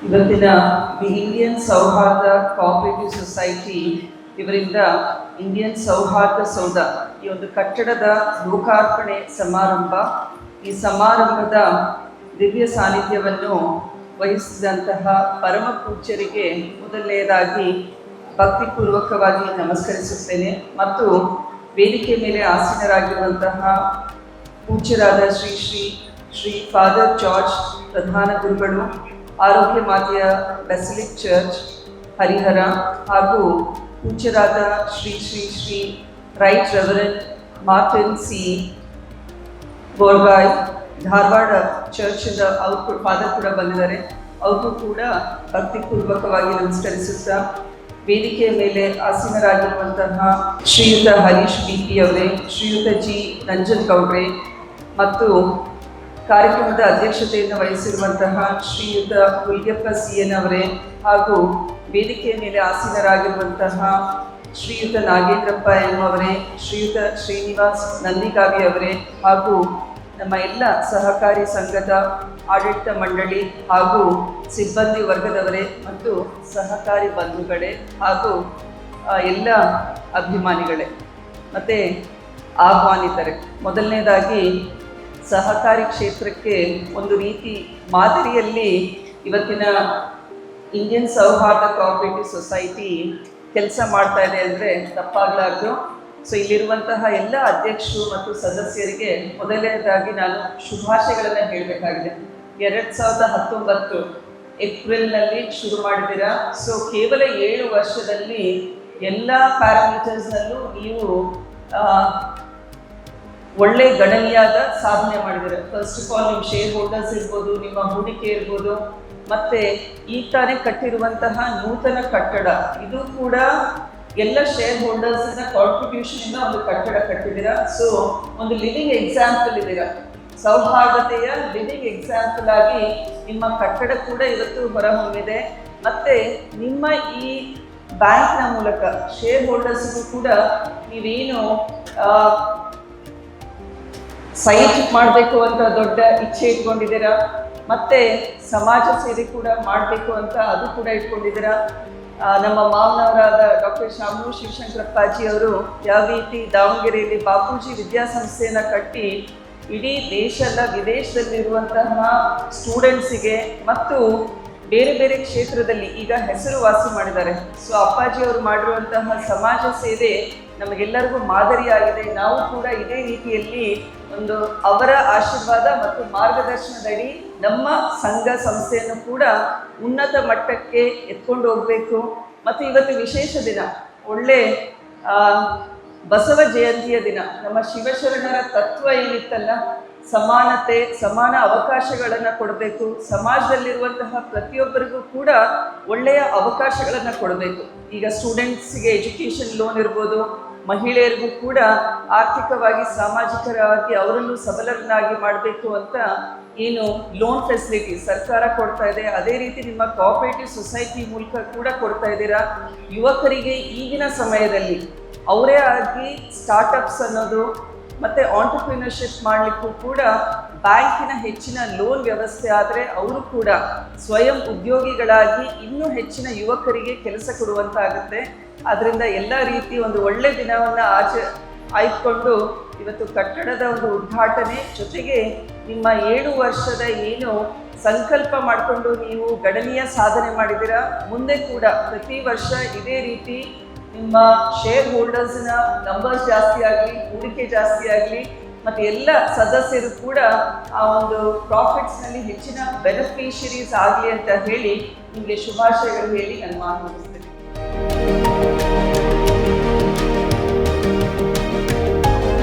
ಇವತ್ತಿನ the Indian ಸೌಹಾರ್ದ cooperative society ಇವರಿಂದ ಇಂಡಿಯನ್ ಸೌಹಾರ್ದ ಸೌಧ ಈ ಒಂದು ಕಟ್ಟಡದ ಲೋಕಾರ್ಪಣೆ ಸಮಾರಂಭ. ಈ ಸಮಾರಂಭದ ದಿವ್ಯ ಸಾನ್ನಿಧ್ಯವನ್ನು ವಹಿಸಿದಂತಹ ಪರಮ ಪೂಜ್ಯರಿಗೆ ಮೊದಲನೆಯದಾಗಿ ಭಕ್ತಿಪೂರ್ವಕವಾಗಿ ನಮಸ್ಕರಿಸುತ್ತೇನೆ ಮತ್ತು ವೇದಿಕೆ ಮೇಲೆ ಆಸೀನರಾಗಿರುವಂತಹ ಪೂಜ್ಯರಾದ ಶ್ರೀ ಫಾದರ್ ಜಾರ್ಜ್ ಪ್ರಧಾನ ಗುರುಗಳು, ಆರೋಗ್ಯ ಮಾತೆಯ ಬೆಸಿಲಿಕ್ ಚರ್ಚ್ ಹರಿಹರ, ಹಾಗೂ ಪೂಜ್ಯರಾದ Shri right reverend Martin C Borgai Dharwad ಚರ್ಚಿಂದ ಅವರು ಫಾದರ್ ಕೂಡ ಬಂದಿದ್ದಾರೆ. ಅವ್ರಿಗೂ ಕೂಡ ಭಕ್ತಿಪೂರ್ವಕವಾಗಿ ನಮಸ್ಕರಿಸುತ್ತಾ, ವೇದಿಕೆಯ ಮೇಲೆ ಆಸೀನರಾಗಿರುವಂತಹ ಶ್ರೀಯುತ ಹರೀಶ್ ಬಿ.ಪಿ. ಅವರೇ, ಶ್ರೀಯುತ ಜಿ ನಂಜನಗೌಡ್ರೆ ಮತ್ತು ಕಾರ್ಯಕ್ರಮದ ಅಧ್ಯಕ್ಷತೆಯನ್ನು ವಹಿಸಿರುವಂತಹ ಶ್ರೀಯುತ ಹುಲಿಗೆಪ್ಪ ಸಿ.ಎನ್. ಅವರೇ, ಹಾಗೂ ವೇದಿಕೆಯ ಮೇಲೆ ಆಸೀನರಾಗಿರುವಂತಹ ಶ್ರೀಯುತ ನಾಗೇಂದ್ರಪ್ಪ ಎಂ. ಅವರೇ, ಶ್ರೀಯುತ ಶ್ರೀನಿವಾಸ್ ನಂದಿಗಾವಿ ಅವರೇ, ಹಾಗೂ ನಮ್ಮ ಎಲ್ಲ ಸಹಕಾರಿ ಸಂಘದ ಆಡಳಿತ ಮಂಡಳಿ ಹಾಗೂ ಸಿಬ್ಬಂದಿ ವರ್ಗದವರೇ ಮತ್ತು ಸಹಕಾರಿ ಬಂಧುಗಳೇ ಹಾಗೂ ಎಲ್ಲ ಅಭಿಮಾನಿಗಳೇ ಮತ್ತು ಆಹ್ವಾನಿತರೆ, ಮೊದಲನೇದಾಗಿ ಸಹಕಾರಿ ಕ್ಷೇತ್ರಕ್ಕೆ ಒಂದು ರೀತಿ ಮಾದರಿಯಲ್ಲಿ ಇವತ್ತಿನ ಇಂಡಿಯನ್ ಸೌಹಾರ್ದ ಕೋಆಪರೇಟಿವ್ ಸೊಸೈಟಿ ಕೆಲಸ ಮಾಡ್ತಾ ಇದೆ ಅಂದರೆ ತಪ್ಪಾಗಲಾರ್ದು. ಸೊ ಇಲ್ಲಿರುವಂತಹ ಎಲ್ಲ ಅಧ್ಯಕ್ಷರು ಮತ್ತು ಸದಸ್ಯರಿಗೆ ಮೊದಲನೇದಾಗಿ ನಾನು ಶುಭಾಶಯಗಳನ್ನು ಹೇಳಬೇಕಾಗಿದೆ. 2019 ಏಪ್ರಿಲ್ನಲ್ಲಿ ಶುರು ಮಾಡಿದ್ದೀರಾ. ಸೊ ಕೇವಲ 7 ವರ್ಷದಲ್ಲಿ ಎಲ್ಲ ಪ್ಯಾರಾಮೀಟರ್ಸ್ನಲ್ಲೂ ನೀವು ಒಳ್ಳೆ ಗಣನೀಯಾದ ಸಾಧನೆ ಮಾಡಿದ್ದಾರೆ. ಫಸ್ಟ್ ಆಫ್ ಆಲ್ ನಿಮ್ಮ ಶೇರ್ ಹೋಲ್ಡರ್ಸ್ ಇರ್ಬೋದು, ನಿಮ್ಮ ಹೂಡಿಕೆ ಇರ್ಬೋದು, ಮತ್ತು ಈ ತಾನೇ ಕಟ್ಟಿರುವಂತಹ ನೂತನ ಕಟ್ಟಡ, ಇದು ಕೂಡ ಎಲ್ಲ ಶೇರ್ ಹೋಲ್ಡರ್ಸ್ನ ಕಾಂಟ್ರಿಬ್ಯೂಷನಿಂದ ಒಂದು ಕಟ್ಟಡ ಕಟ್ಟಿದ್ದೀರಾ. ಸೊ ಒಂದು ಲಿವಿಂಗ್ ಎಕ್ಸಾಂಪಲ್ ಇದ್ದೀರಾ, ಸೌಹಾರ್ದತೆಯ ಲಿವಿಂಗ್ ಎಕ್ಸಾಂಪಲ್ ಆಗಿ ನಿಮ್ಮ ಕಟ್ಟಡ ಕೂಡ ಇವತ್ತು ಹೊರಹೊಮ್ಮಿದೆ. ಮತ್ತು ನಿಮ್ಮ ಈ ಬ್ಯಾಂಕ್ನ ಮೂಲಕ ಶೇರ್ ಹೋಲ್ಡರ್ಸ್ಗೂ ಕೂಡ ನೀವೇನು ಸೈಟ್ ಮಾಡಬೇಕು ಅಂತ ದೊಡ್ಡ ಇಚ್ಛೆ ಇಟ್ಕೊಂಡಿದ್ದೀರಾ, ಮತ್ತು ಸಮಾಜ ಸೇವೆ ಕೂಡ ಮಾಡಬೇಕು ಅಂತ ಅದು ಕೂಡ ಇಟ್ಕೊಂಡಿದ್ದೀರಾ. ನಮ್ಮ ಮಾವನವರಾದ ಡಾಕ್ಟರ್ ಶಾಮು ಶಿವಶಂಕರಪ್ಪಾಜಿ ಅವರು ಯಾವ ರೀತಿ ದಾವಣಗೆರೆಯಲ್ಲಿ ಬಾಪೂಜಿ ವಿದ್ಯಾಸಂಸ್ಥೆಯನ್ನು ಕಟ್ಟಿ ಇಡೀ ದೇಶದ ವಿದೇಶದಲ್ಲಿರುವಂತಹ ಸ್ಟೂಡೆಂಟ್ಸಿಗೆ ಮತ್ತು ಬೇರೆ ಬೇರೆ ಕ್ಷೇತ್ರದಲ್ಲಿ ಈಗ ಹೆಸರುವಾಸಿ ಮಾಡಿದ್ದಾರೆ. ಸೊ ಅಪ್ಪಾಜಿಯವರು ಮಾಡಿರುವಂತಹ ಸಮಾಜ ಸೇವೆ ನಮಗೆಲ್ಲರಿಗೂ ಮಾದರಿಯಾಗಿದೆ. ನಾವು ಕೂಡ ಇದೇ ರೀತಿಯಲ್ಲಿ ಒಂದು ಅವರ ಆಶೀರ್ವಾದ ಮತ್ತು ಮಾರ್ಗದರ್ಶನದಡಿ ನಮ್ಮ ಸಂಘ ಸಂಸ್ಥೆಯನ್ನು ಕೂಡ ಉನ್ನತ ಮಟ್ಟಕ್ಕೆ ಎತ್ಕೊಂಡು ಹೋಗಬೇಕು. ಮತ್ತು ಇವತ್ತು ವಿಶೇಷ ದಿನ, ಒಳ್ಳೆ ಬಸವ ಜಯಂತಿಯ ದಿನ. ನಮ್ಮ ಶಿವಶರಣರ ತತ್ವ ಏನಿತ್ತಲ್ಲ, ಸಮಾನತೆ, ಸಮಾನ ಅವಕಾಶಗಳನ್ನು ಕೊಡಬೇಕು, ಸಮಾಜದಲ್ಲಿರುವಂತಹ ಪ್ರತಿಯೊಬ್ಬರಿಗೂ ಕೂಡ ಒಳ್ಳೆಯ ಅವಕಾಶಗಳನ್ನು ಕೊಡಬೇಕು. ಈಗ ಸ್ಟೂಡೆಂಟ್ಸ್ಗೆ ಎಜುಕೇಷನ್ ಲೋನ್ ಇರ್ಬೋದು, ಮಹಿಳೆಯರಿಗೂ ಕೂಡ ಆರ್ಥಿಕವಾಗಿ ಸಾಮಾಜಿಕವಾಗಿ ಅವರನ್ನು ಸಬಲರನ್ನಾಗಿ ಮಾಡಬೇಕು ಅಂತ ಏನು ಲೋನ್ ಫೆಸಿಲಿಟಿ ಸರ್ಕಾರ ಕೊಡ್ತಾ ಇದೆ, ಅದೇ ರೀತಿ ನಿಮ್ಮ ಕೋಆಪರೇಟಿವ್ ಸೊಸೈಟಿ ಮೂಲಕ ಕೂಡ ಕೊಡ್ತಾ ಇದ್ದೀರಾ. ಯುವಕರಿಗೆ ಈಗಿನ ಸಮಯದಲ್ಲಿ ಅವರೇ ಆಗಿ ಸ್ಟಾರ್ಟಪ್ಸ್ ಅನ್ನೋದು ಮತ್ತು ಆಂಟರ್ಪ್ರಿನರ್ಶಿಪ್ ಮಾಡಲಿಕ್ಕೂ ಕೂಡ ಬ್ಯಾಂಕಿನ ಹೆಚ್ಚಿನ ಲೋನ್ ವ್ಯವಸ್ಥೆ ಆದರೆ ಅವರು ಕೂಡ ಸ್ವಯಂ ಉದ್ಯೋಗಿಗಳಾಗಿ ಇನ್ನೂ ಹೆಚ್ಚಿನ ಯುವಕರಿಗೆ ಕೆಲಸ ಕೊಡುವಂತಾಗುತ್ತೆ. ಆದ್ದರಿಂದ ಎಲ್ಲ ರೀತಿ ಒಂದು ಒಳ್ಳೆ ದಿನವನ್ನು ಆಯ್ದುಕೊಂಡು ಇವತ್ತು ಕಟ್ಟಡದ ಒಂದು ಉದ್ಘಾಟನೆ ಜೊತೆಗೆ ನಿಮ್ಮ 7 ವರ್ಷದ ಏನು ಸಂಕಲ್ಪ ಮಾಡಿಕೊಂಡು ನೀವು ಗಣನೀಯ ಸಾಧನೆ ಮಾಡಿದ್ದೀರಾ, ಮುಂದೆ ಕೂಡ ಪ್ರತಿ ವರ್ಷ ಇದೇ ರೀತಿ ನಿಮ್ಮ ಶೇರ್ ಹೋಲ್ಡರ್ಸ್ನ ನಂಬರ್ಸ್ ಜಾಸ್ತಿ ಆಗಲಿ, ಹೂಡಿಕೆ ಜಾಸ್ತಿ ಆಗಲಿ, ಮತ್ತು ಎಲ್ಲ ಸದಸ್ಯರು ಕೂಡ ಆ ಒಂದು ಪ್ರಾಫಿಟ್ಸ್ನಲ್ಲಿ ಹೆಚ್ಚಿನ ಬೆನಿಫಿಷರೀಸ್ ಆಗಲಿ ಅಂತ ಹೇಳಿ ನಿಮಗೆ ಶುಭಾಶಯಗಳು ಹೇಳಿ ನಾನು ಮಾತನಾಡ್ತೀನಿ.